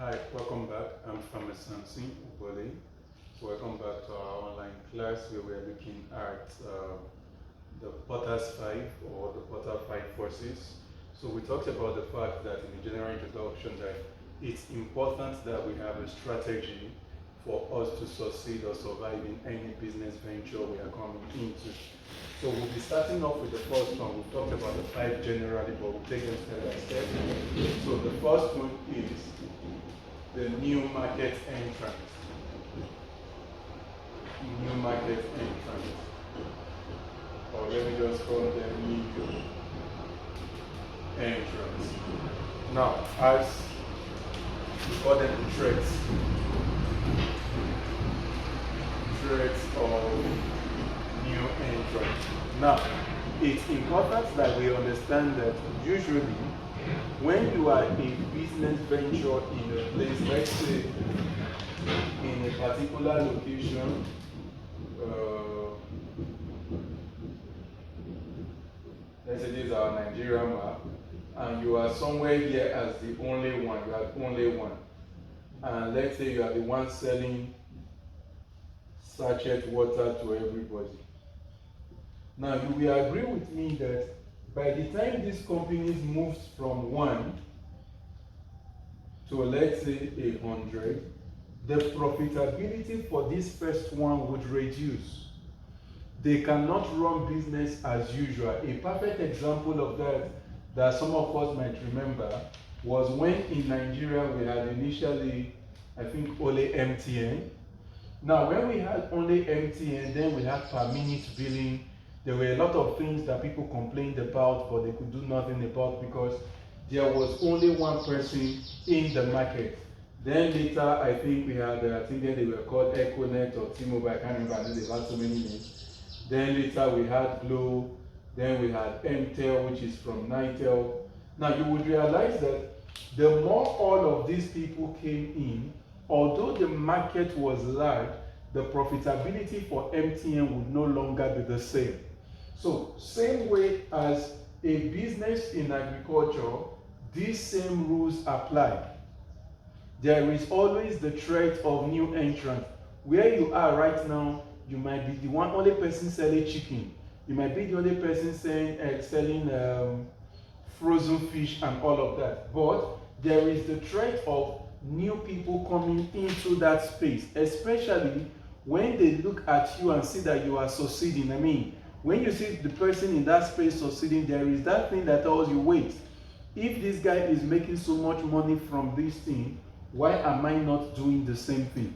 Hi, welcome back. I'm Farmer Samson Ogbole. So welcome back to our online class where we're looking at the Potter's Five or the Potter Five Forces. So we talked about the fact that in the general introduction that it's important that we have a strategy for us to succeed or survive in any business venture we are coming into. So we'll be starting off with the first one. We've talked about the five generally, but we'll take them step by step. So the first one is the new market entrance. New market entrance. Or let me just call them new entrance. Now, as we call them the threats. Threats of new entrance. Now, it's important that we understand that usually when you are a business venture in a place, let's say in a particular location, let's say this is our Nigerian map, and you are somewhere here as the only one, you are the only one. And let's say you are the one selling sachet water to everybody. Now, you will agree with me that by the time these companies moves from 1 to, let's say, 100, the profitability for this first one would reduce. They cannot run business as usual. A perfect example of that some of us might remember was when in Nigeria we had initially, I think, only MTN. Now, when we had only MTN, then we had per minute billing. There were a lot of things that people complained about, but they could do nothing about because there was only one person in the market. Then later, I think we had, I think then they were called Econet or T-Mobile, I can't remember, I know they've had so many names. Then later we had Glo, then we had Mtel, which is from Nitel. Now you would realize that the more all of these people came in, although the market was large, the profitability for MTN would no longer be the same. So, same way as a business in agriculture, these same rules apply. There is always the threat of new entrants. Where you are right now, you might be the only person selling chicken. You might be the only person selling frozen fish and all of that. But there is the threat of new people coming into that space, especially when they look at you and see that you are succeeding. I mean, when you see the person in that space succeeding, there is that thing that tells you, wait, if this guy is making so much money from this thing, why am I not doing the same thing?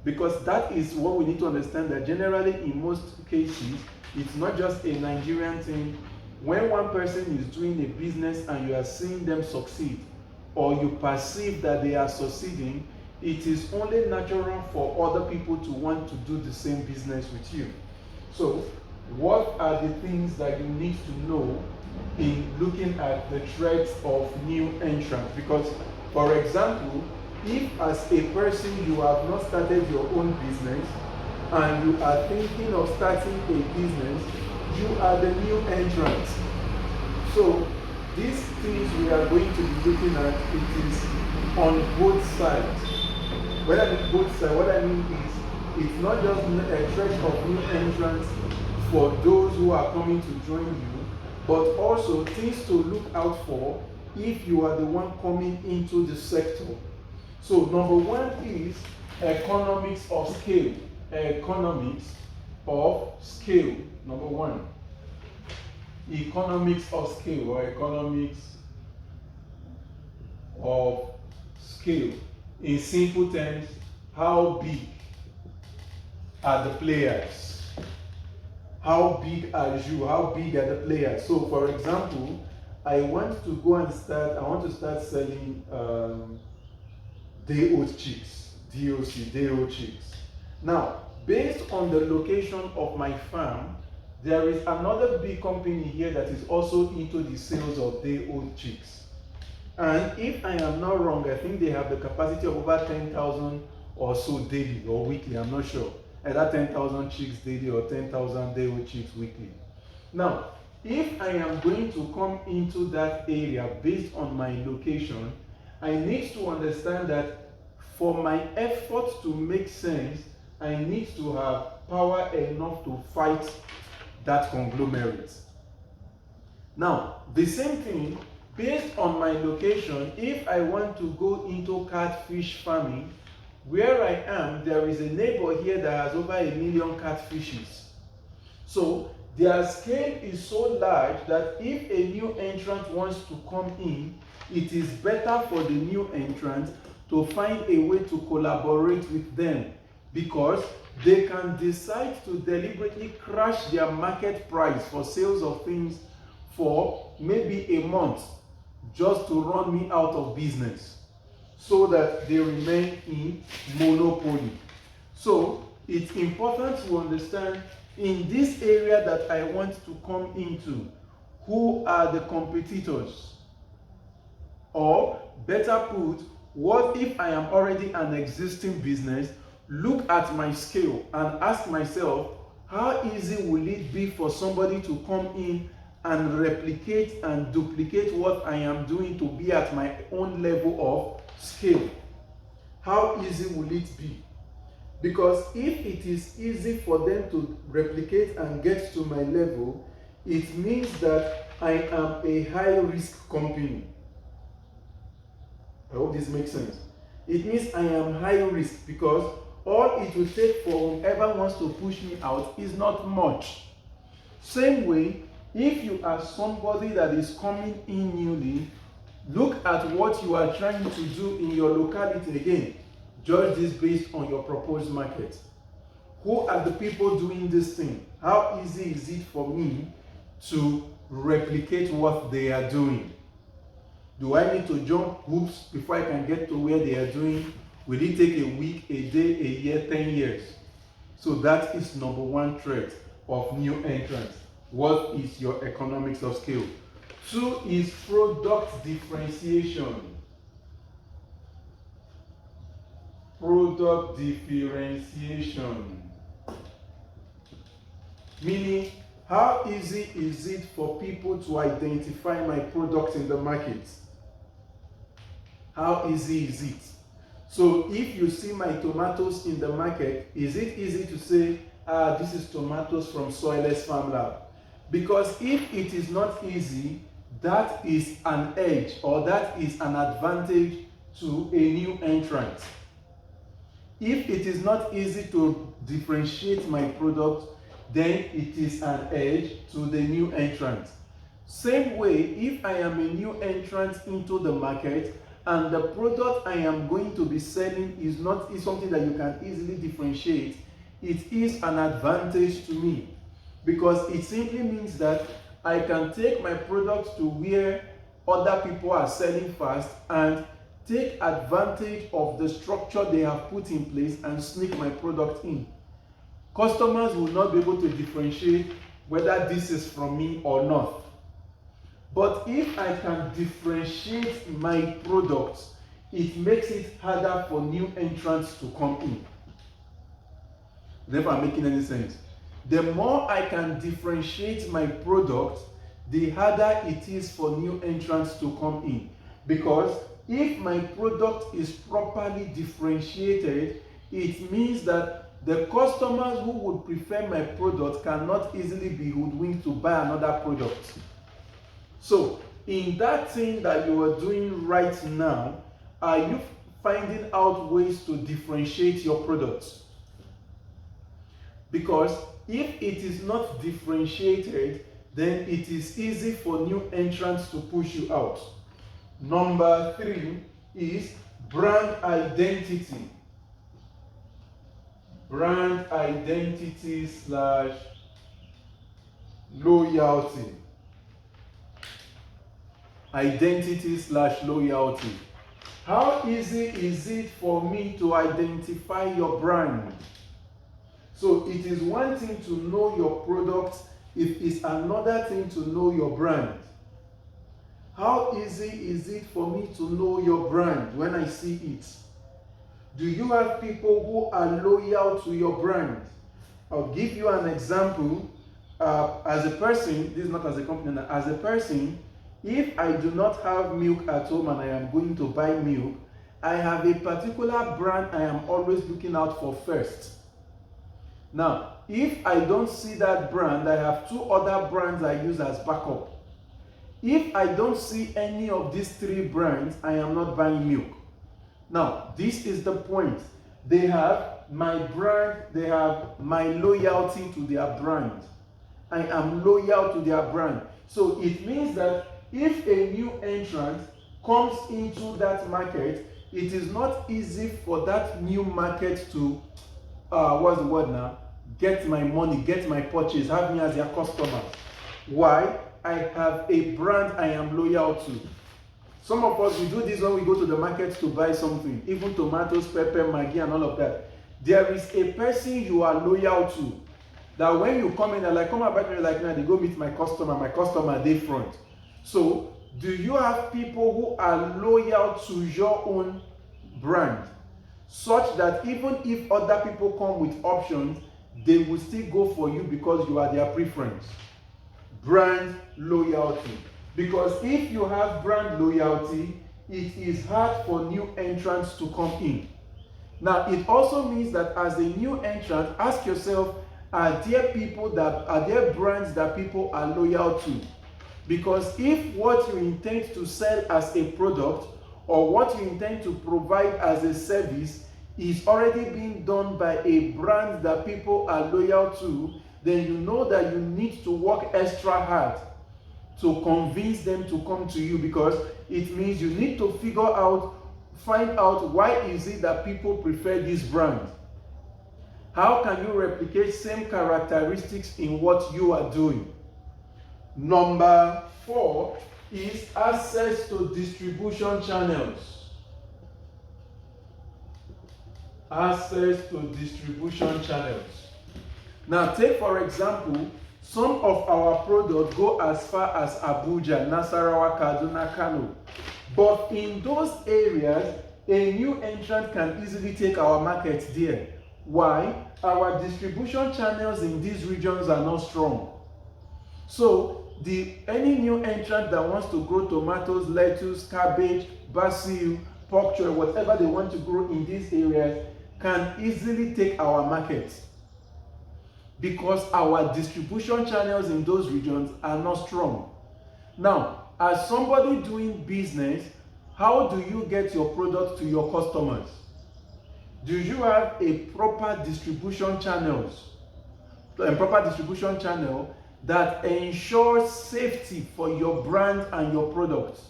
Because that is what we need to understand, that generally in most cases, it's not just a Nigerian thing. When one person is doing a business and you are seeing them succeed, or you perceive that they are succeeding, it is only natural for other people to want to do the same business with you. So, what are the things that you need to know in looking at the threats of new entrants? Because, for example, if as a person you have not started your own business and you are thinking of starting a business, you are the new entrant. So, these things we are going to be looking at, it is on both sides. When I mean both sides, what I mean is it's not just a threat of new entrants for those who are coming to join you, but also things to look out for if you are the one coming into the sector. So number one is economics of scale. Economics of scale, number one. Economics of scale or economics of scale. In simple terms, how big are the players? How big are you? How big are the players? So, for example, I want to start selling day-old chicks, DOC, day-old chicks. Now, based on the location of my farm, there is another big company here that is also into the sales of day-old chicks. And if I am not wrong, I think they have the capacity of over 10,000 or so daily or weekly, I'm not sure. Either 10,000 chicks daily or 10,000 day-old chicks weekly. Now, if I am going to come into that area based on my location, I need to understand that For my effort to make sense, I need to have power enough to fight that conglomerate. Now, the same thing, based on my location, if I want to go into catfish farming, where I am, there is a neighbor here that has over 1 million catfishes. So their scale is so large that if a new entrant wants to come in, it is better for the new entrant to find a way to collaborate with them, because they can decide to deliberately crash their market price for sales of things for maybe a month just to run me out of business, so that they remain in monopoly. So it's important to understand, in this area that I want to come into, who are the competitors? Or better put, what if I am already an existing business? Look at my scale and ask myself, how easy will it be for somebody to come in and replicate and duplicate what I am doing to be at my own level of scale? How easy will it be? Because if it is easy for them to replicate and get to my level, it means that I am a high-risk company. I hope this makes sense. It means I am high risk, because all it will take for whoever wants to push me out is not much. Same way, if you are somebody that is coming in newly, look at what you are trying to do in your locality. Again, judge this based on your proposed market. Who are the people doing this thing? How easy is it for me to replicate what they are doing? Do I need to jump hoops before I can get to where they are doing? Will it take a week, a day, a year, 10 years? So that is number one threat of new entrants. What is your economics of scale? 2 is product differentiation. Product differentiation. Meaning, how easy is it for people to identify my product in the market? How easy is it? So if you see my tomatoes in the market, is it easy to say, this is tomatoes from Soilless Farm Lab? Because if it is not easy, that is an edge, or that is an advantage to a new entrant. If it is not easy to differentiate my product, then it is an edge to the new entrant. Same way, if I am a new entrant into the market and the product I am going to be selling is something that you can easily differentiate, it is an advantage to me, because it simply means that I can take my product to where other people are selling fast and take advantage of the structure they have put in place and sneak my product in. Customers will not be able to differentiate whether this is from me or not. But if I can differentiate my products, it makes it harder for new entrants to come in. Never making any sense. The more I can differentiate my product, the harder it is for new entrants to come in. Because if my product is properly differentiated, it means that the customers who would prefer my product cannot easily be hoodwinked to buy another product. So, in that thing that you are doing right now, are you finding out ways to differentiate your products? Because if it is not differentiated, then it is easy for new entrants to push you out. Number 3 is brand identity. Brand identity / loyalty. Identity/loyalty. How easy is it for me to identify your brand? So it is one thing to know your product, it is another thing to know your brand. How easy is it for me to know your brand when I see it? Do you have people who are loyal to your brand? I'll give you an example. As a person, this is not as a company, as a person, if I do not have milk at home and I am going to buy milk, I have a particular brand I am always looking out for first. Now, if I don't see that brand, I have 2 other brands I use as backup. If I don't see any of these 3 brands, I am not buying milk. Now, this is the point. They have my brand, they have my loyalty to their brand. I am loyal to their brand. So it means that if a new entrant comes into that market, it is not easy for that new market to, what's the word now? Get my money, get my purchase, have me as their customer. Why? I have a brand I am loyal to. Some of us, we do this when we go to the market to buy something, even tomatoes, pepper, Maggi, and all of that. There is a person you are loyal to, that when you come in, they're like, come and buy me, like, now they go meet my customer, they front. So, do you have people who are loyal to your own brand, such that even if other people come with options, they will still go for you because you are their preference? Brand loyalty. Because if you have brand loyalty, it is hard for new entrants to come in. Now, it also means that as a new entrant, ask yourself, are there brands that people are loyal to? Because if what you intend to sell as a product or what you intend to provide as a service is already being done by a brand that people are loyal to, then you know that you need to work extra hard to convince them to come to you, because it means you need to find out why is it that people prefer this brand. How can you replicate same characteristics in what you are doing? Number 4 is access to distribution channels. Access to distribution channels. Now, take for example, some of our products go as far as Abuja, Nasarawa, Kaduna, Kano. But in those areas, a new entrant can easily take our market there. Why? Our distribution channels in these regions are not strong. So, any new entrant that wants to grow tomatoes, lettuce, cabbage, basil, pork choy, whatever they want to grow in these areas, can easily take our market, because our distribution channels in those regions are not strong. Now, as somebody doing business, how do you get your product to your customers? Do you have a proper distribution channel that ensures safety for your brand and your products,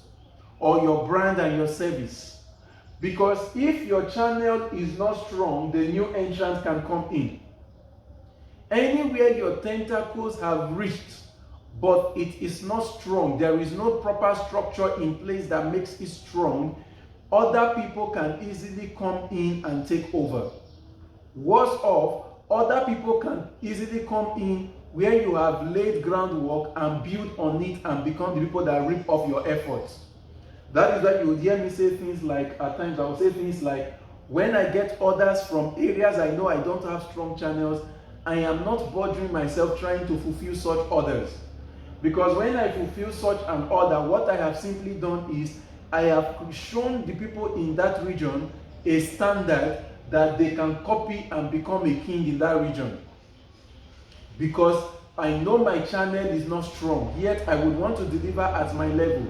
or your brand and your service? Because if your channel is not strong, the new entrant can come in. Anywhere your tentacles have reached, but it is not strong, there is no proper structure in place that makes it strong, other people can easily come in and take over. Worse off, other people can easily come in where you have laid groundwork and build on it and become the people that rip off your efforts. That is why you would hear me say things like, at times I will say things like, when I get orders from areas I know I don't have strong channels, I am not bothering myself trying to fulfill such orders. Because when I fulfill such an order, what I have simply done is, I have shown the people in that region a standard that they can copy and become a king in that region. Because I know my channel is not strong, yet I would want to deliver at my level.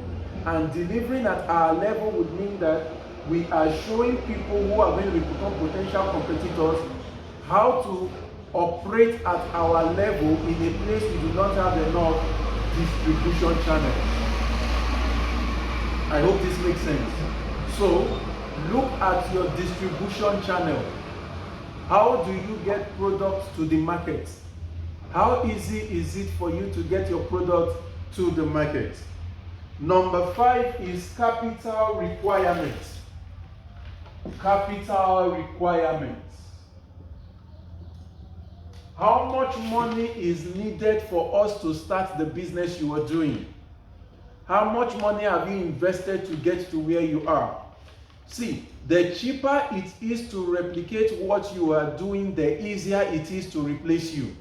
And delivering at our level would mean that we are showing people who are going to become potential competitors how to operate at our level in a place we do not have enough distribution channels. I hope this makes sense. So, look at your distribution channel. How do you get products to the market? How easy is it for you to get your product to the market? Number 5 is capital requirements. Capital requirements. How much money is needed for us to start the business you are doing? How much money have you invested to get to where you are? See, the cheaper it is to replicate what you are doing, the easier it is to replace you.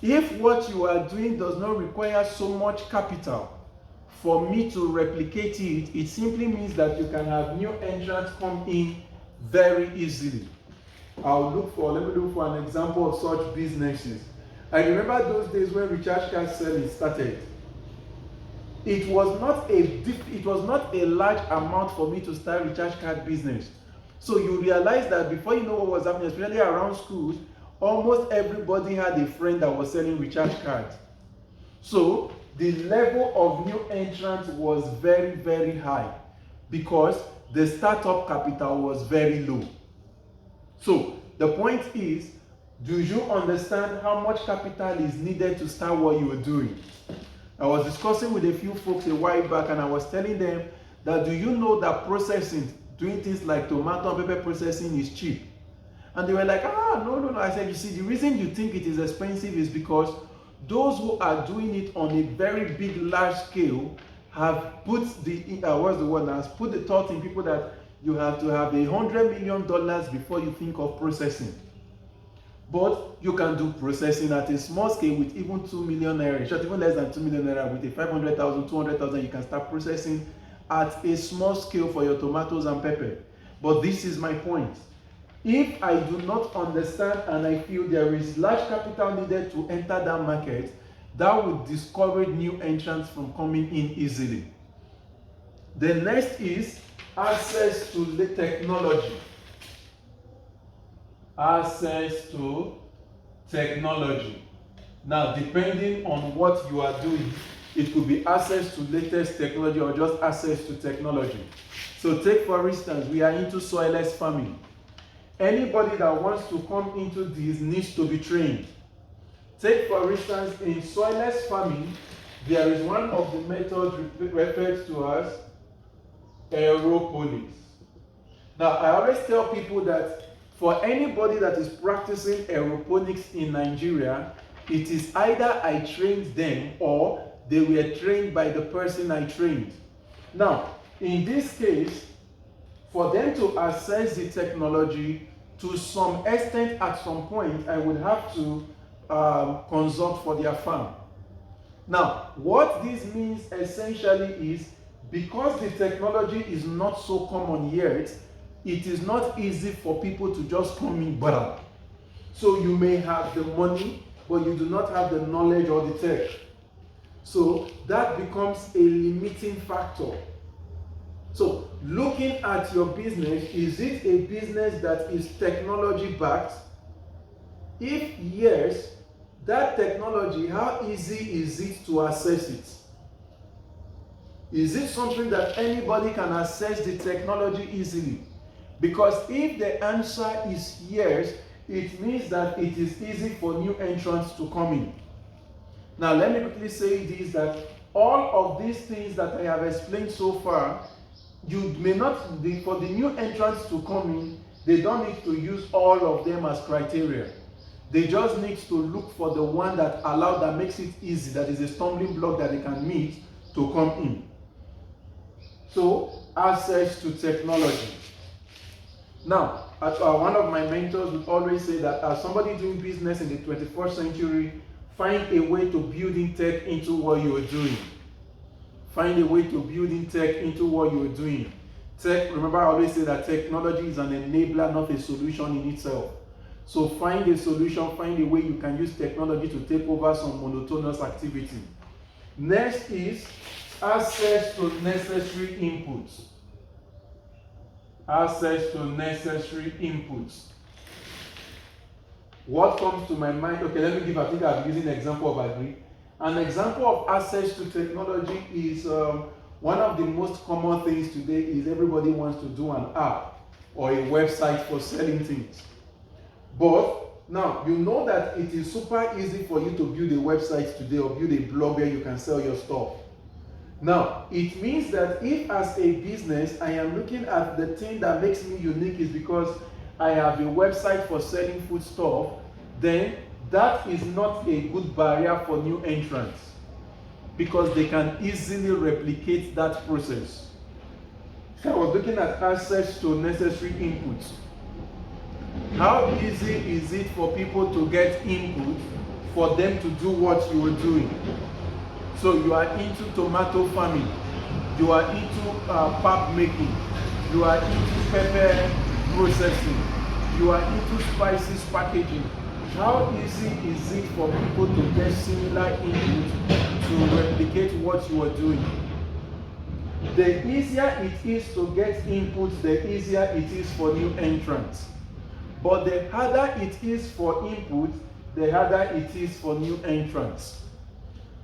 If what you are doing does not require so much capital for me to replicate it, it simply means that you can have new entrants come in very easily. Let me look for an example of such businesses. I remember those days when recharge card selling started. It was not a large amount for me to start recharge card business. So you realize that before you know what was happening, especially around schools, almost everybody had a friend that was selling recharge cards. So the level of new entrants was very, very high because the startup capital was very low. So the point is, do you understand how much capital is needed to start what you are doing? I was discussing with a few folks a while back and I was telling them that, do you know that doing things like tomato and pepper processing is cheap? And they were like, no. I said, you see, the reason you think it is expensive is because those who are doing it on a very big, large scale have put put the thought in people that you have to have $100 million before you think of processing. But you can do processing at a small scale with even 2 million naira, even less than 2 million naira, with a 500,000, 200,000, you can start processing at a small scale for your tomatoes and pepper. But this is my point. If I do not understand and I feel there is large capital needed to enter that market, that would discourage new entrants from coming in easily. The next is access to the technology. Access to technology. Now, depending on what you are doing, it could be access to latest technology or just access to technology. So take, for instance, we are into soilless farming. Anybody that wants to come into this needs to be trained. Take, for instance, in soilless farming, there is one of the methods referred to as aeroponics. Now, I always tell people that for anybody that is practicing aeroponics in Nigeria, it is either I trained them or they were trained by the person I trained. Now, in this case, for them to access the technology, to some extent, at some point, I would have to consult for their farm. Now, what this means essentially is, because the technology is not so common yet, it is not easy for people to just come in. So you may have the money, but you do not have the knowledge or the tech. So that becomes a limiting factor. So looking at your business, is it a business that is technology backed? If yes, that technology, how easy is it to access it? Is it something that anybody can access the technology easily? Because if the answer is yes, it means that it is easy for new entrants to come in. Now, let me quickly say this, that all of these things that I have explained so far, you may not, for the new entrants to come in, they don't need to use all of them as criteria. They just need to look for the one that makes it easy, that is a stumbling block that they can meet to come in. So, access to technology. Now, one of my mentors would always say that as somebody doing business in the 21st century, find a way to build in tech into what you are doing. Find a way to build in tech into what you are doing. Tech, remember, I always say that technology is an enabler, not a solution in itself. So find a solution, find a way you can use technology to take over some monotonous activity. Next is access to necessary inputs. Access to necessary inputs. What comes to my mind? Okay, let me give, I think I've been using an example of Agri. An example of access to technology is one of the most common things today is everybody wants to do an app or a website for selling things. But now, you know that it is super easy for you to build a website today or build a blog where you can sell your stuff. Now, it means that if as a business, I am looking at the thing that makes me unique is because I have a website for selling food stuff, then that is not a good barrier for new entrants because they can easily replicate that process. So I was looking at access to necessary inputs. How easy is it for people to get input for them to do what you are doing? So you are into tomato farming, you are into pap making, you are into pepper processing, you are into spices packaging. How easy is it for people to get similar input to replicate what you are doing? The easier it is to get input, the easier it is for new entrants. But the harder it is for input, the harder it is for new entrants.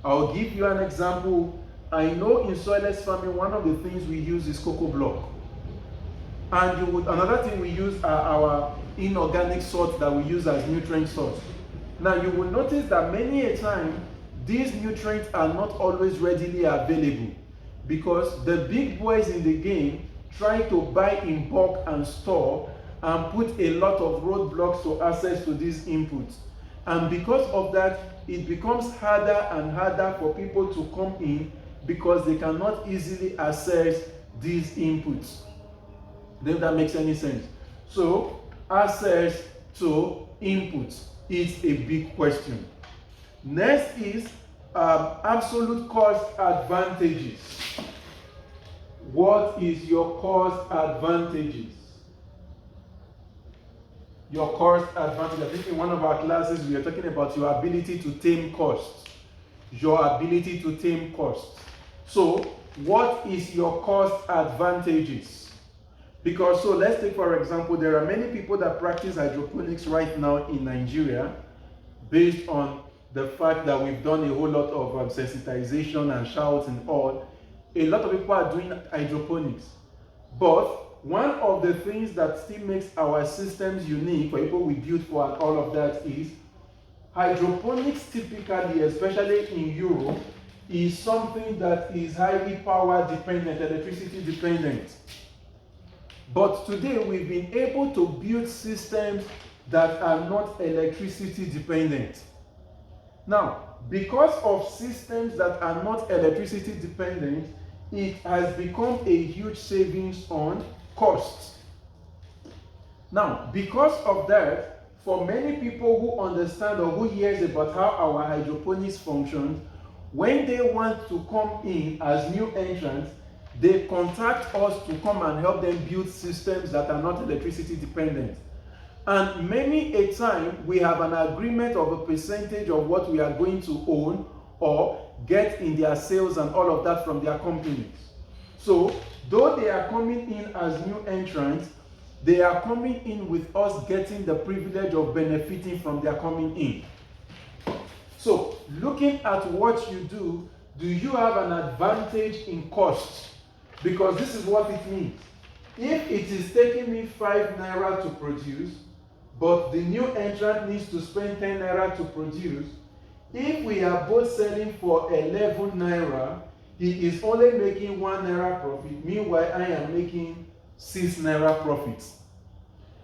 I'll give you an example. I know in soilless farming, one of the things we use is cocoa block. And another thing we use are our inorganic salts that we use as nutrient salts. Now you will notice that many a time, these nutrients are not always readily available because the big boys in the game try to buy in bulk and store and put a lot of roadblocks to access to these inputs. And because of that, it becomes harder and harder for people to come in because they cannot easily access these inputs. If that makes any sense. So, access to inputs is a big question. Next is absolute cost advantages. What is your cost advantages? Your cost advantage. I think in one of our classes we are talking about your ability to tame costs. Your ability to tame costs. So, what is your cost advantages? Because, so let's take for example, there are many people that practice hydroponics right now in Nigeria based on the fact that we've done a whole lot of sensitization and shouts and all. A lot of people are doing hydroponics. But one of the things that still makes our systems unique for people we build for and all of that is hydroponics typically, especially in Europe, is something that is highly power dependent, electricity dependent. But today we've been able to build systems that are not electricity dependent. Now, because of systems that are not electricity dependent, it has become a huge savings on costs. Now, because of that, for many people who understand or who hears about how our hydroponics functions, when they want to come in as new entrants, they contact us to come and help them build systems that are not electricity dependent. And many a time, we have an agreement of a percentage of what we are going to own or get in their sales and all of that from their companies. So, though they are coming in as new entrants, they are coming in with us getting the privilege of benefiting from their coming in. So, looking at what you do you have an advantage in costs? Because this is what it means. If it is taking me 5 naira to produce, but the new entrant needs to spend 10 naira to produce, if we are both selling for 11 naira, he is only making 1 naira profit. Meanwhile, I am making 6 naira profits.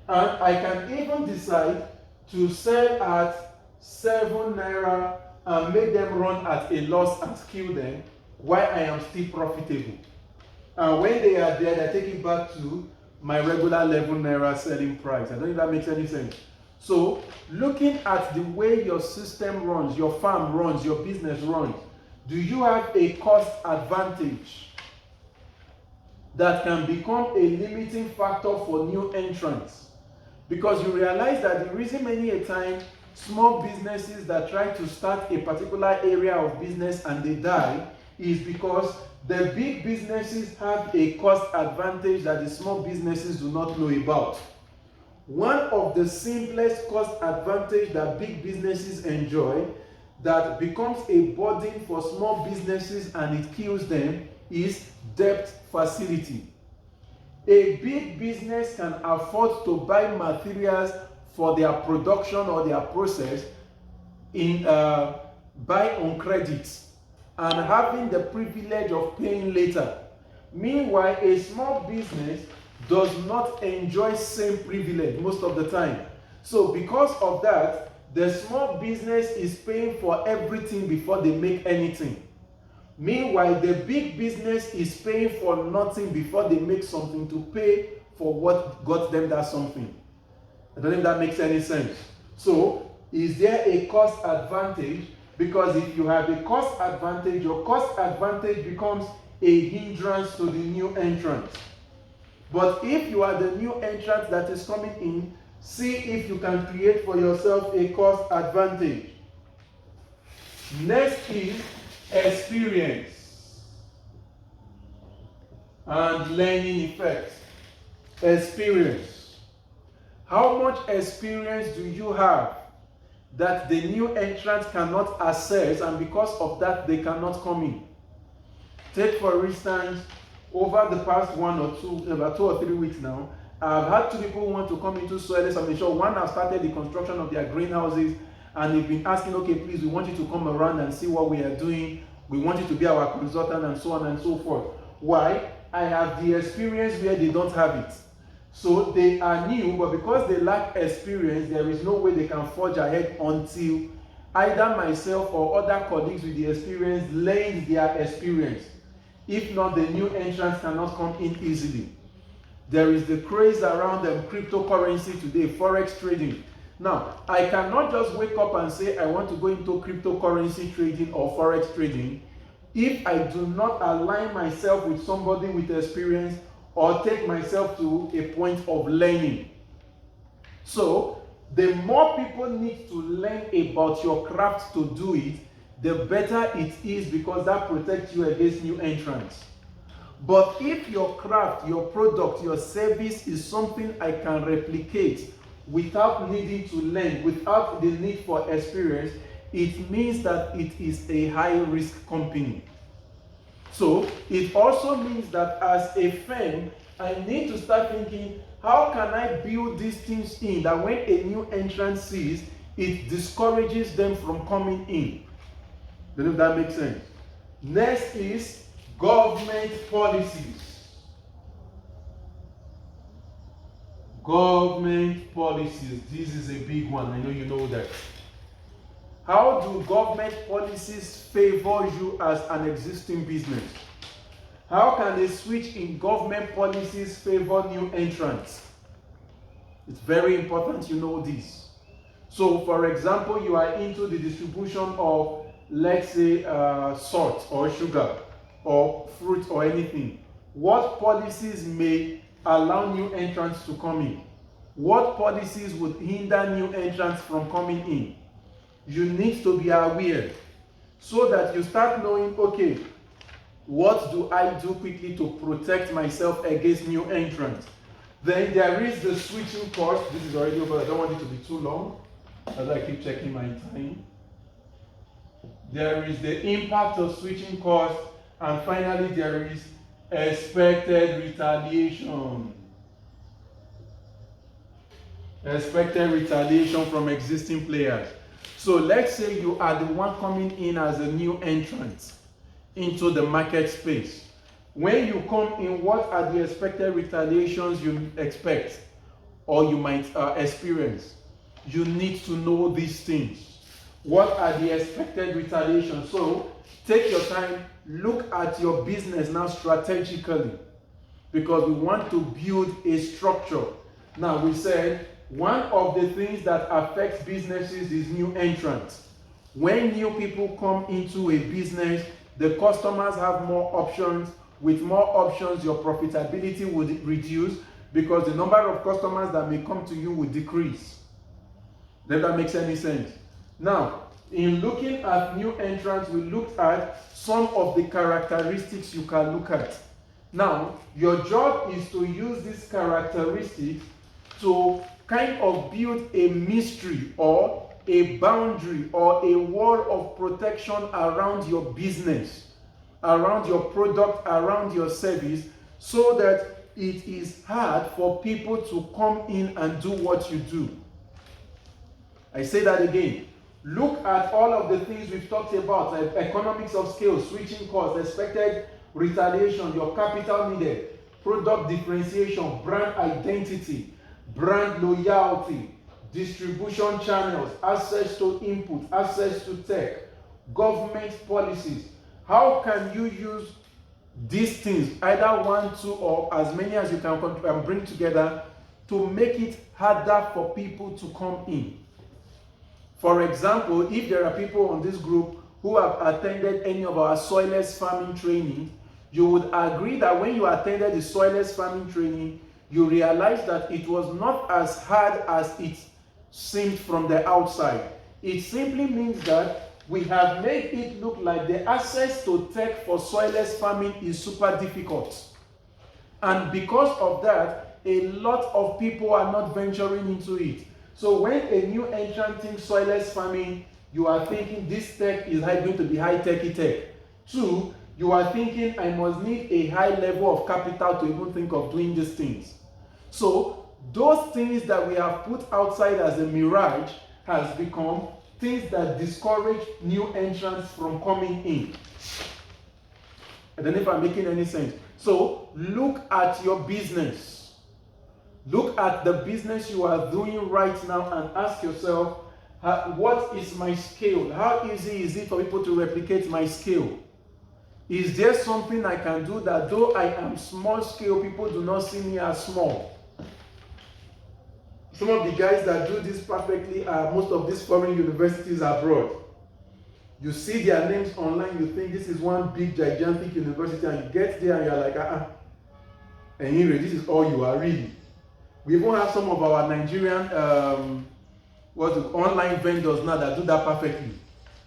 And I can even decide to sell at 7 naira and make them run at a loss and kill them while I am still profitable. And when they are there, they take it back to my regular 11 naira selling price. I don't know if that makes any sense. So, looking at the way your system runs, your farm runs, your business runs, do you have a cost advantage that can become a limiting factor for new entrants? Because you realize that the reason many a time small businesses that try to start a particular area of business and they die is because the big businesses have a cost advantage that the small businesses do not know about. One of the simplest cost advantage that big businesses enjoy that becomes a burden for small businesses and it kills them is debt facility. A big business can afford to buy materials for their production or their process in buy on credit and having the privilege of paying later. Meanwhile, a small business does not enjoy same privilege most of the time. So because of that, the small business is paying for everything before they make anything. Meanwhile, the big business is paying for nothing before they make something to pay for what got them that something. I don't know if that makes any sense. So, is there a cost advantage? Because if you have a cost advantage, your cost advantage becomes a hindrance to the new entrant. But if you are the new entrant that is coming in, see if you can create for yourself a cost advantage. Next is experience and learning effect. Experience. How much experience do you have that the new entrant cannot access, and because of that they cannot come in? Take for instance, over the past about 2 or 3 weeks now, I've had 2 people who want to come into soil examination. One has started the construction of their greenhouses, and they've been asking, okay, please, we want you to come around and see what we are doing. We want you to be our consultant, and so on and so forth. Why? I have the experience where they don't have it. So they are new, but because they lack experience, there is no way they can forge ahead until either myself or other colleagues with the experience lend their experience. If not, the new entrants cannot come in easily. There is the craze around cryptocurrency today, forex trading. Now, I cannot just wake up and say I want to go into cryptocurrency trading or forex trading if I do not align myself with somebody with experience or take myself to a point of learning. So, the more people need to learn about your craft to do it, the better it is, because that protects you against new entrants. But if your craft, your product, your service is something I can replicate without needing to learn, without the need for experience, it means that it is a high-risk company. So it also means that as a firm, I need to start thinking, how can I build these things in that when a new entrant sees, it discourages them from coming in? I don't know if that makes sense. Next is government policies. Government policies. This is a big one. I know you know that. How do government policies favor you as an existing business? How can a switch in government policies favor new entrants? It's very important you know this. So, for example, you are into the distribution of, let's say, salt or sugar or fruit or anything. What policies may allow new entrants to come in? What policies would hinder new entrants from coming in? You need to be aware so that you start knowing, okay, what do I do quickly to protect myself against new entrants? Then there is the switching cost. This is already over. I don't want it to be too long as I keep checking my time. There is the impact of switching costs, and finally there is expected retaliation. Expected retaliation from existing players. So let's say you are the one coming in as a new entrant into the market space. When you come in, what are the expected retaliations you expect or you might experience? You need to know these things. What are the expected retaliations? So take your time, look at your business now strategically, because we want to build a structure. Now, we said one of the things that affects businesses is new entrants. When new people come into a business, the customers have more options. With more options, your profitability would reduce because the number of customers that may come to you will decrease. Does that make any sense? Now, in looking at new entrants, we looked at some of the characteristics you can look at. Now, your job is to use these characteristics to kind of build a mystery or a boundary or a wall of protection around your business, around your product, around your service, so that it is hard for people to come in and do what you do. I say that again. Look at all of the things we've talked about, like economics of scale, switching costs, expected retaliation, your capital needed, product differentiation, brand identity, brand loyalty, distribution channels, access to input, access to tech, government policies. How can you use these things, either one, two, or as many as you can bring together to make it harder for people to come in? For example, if there are people on this group who have attended any of our soilless farming training, you would agree that when you attended the soilless farming training, you realized that it was not as hard as it seemed from the outside. It simply means that we have made it look like the access to tech for soilless farming is super difficult. And because of that, a lot of people are not venturing into it. So when a new entrant thinks soilless farming, you are thinking this tech is going to be high-techy tech. 2, you are thinking I must need a high level of capital to even think of doing these things. So those things that we have put outside as a mirage has become things that discourage new entrants from coming in. I don't know if I'm making any sense. So look at your business. Look at the business you are doing right now and ask yourself, what is my skill? How easy is it for people to replicate my skill? Is there something I can do that though I am small scale, people do not see me as small? Some of the guys that do this perfectly are most of these foreign universities abroad. You see their names online, you think this is one big gigantic university, and you get there and you're like, and anyway, this is all you are really. We even have some of our Nigerian online vendors now that do that perfectly.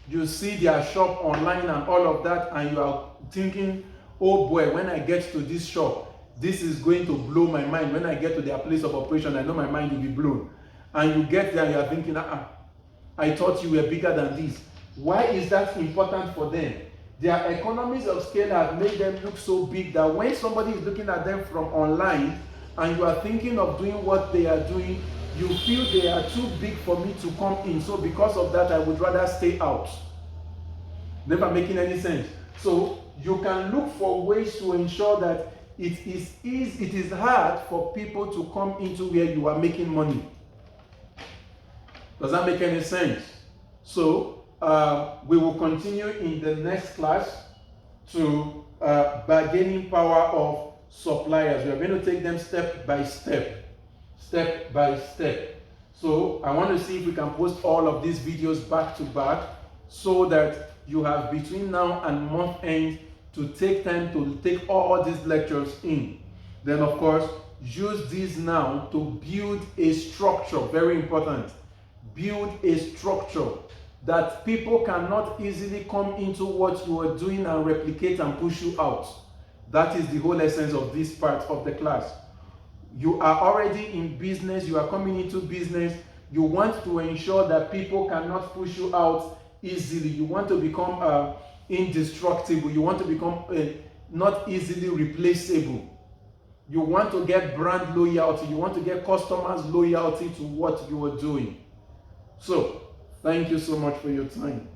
You see their shop online and all of that, and you are thinking, oh boy, when I get to this shop, this is going to blow my mind. When I get to their place of operation, I know my mind will be blown. And you get there and you are thinking, I thought you were bigger than this. Why is that important for them? Their economies of scale have made them look so big that when somebody is looking at them from online and you are thinking of doing what they are doing, you feel they are too big for me to come in. So because of that, I would rather stay out. Never making any sense. So you can look for ways to ensure that it is hard for people to come into where you are making money. Does that make any sense? So we will continue in the next class to bargaining power of suppliers. We are going to take them step by step. So I want to see if we can post all of these videos back to back so that you have between now and month end to take time to take all these lectures in. Then of course, use these now to build a structure, very important. Build a structure that people cannot easily come into what you are doing and replicate and push you out. That is the whole essence of this part of the class. You are already in business, you are coming into business, you want to ensure that people cannot push you out easily. You want to become indestructible. You want to become not easily replaceable. You want to get brand loyalty. You want to get customers loyalty to what you are doing. So, thank you so much for your time.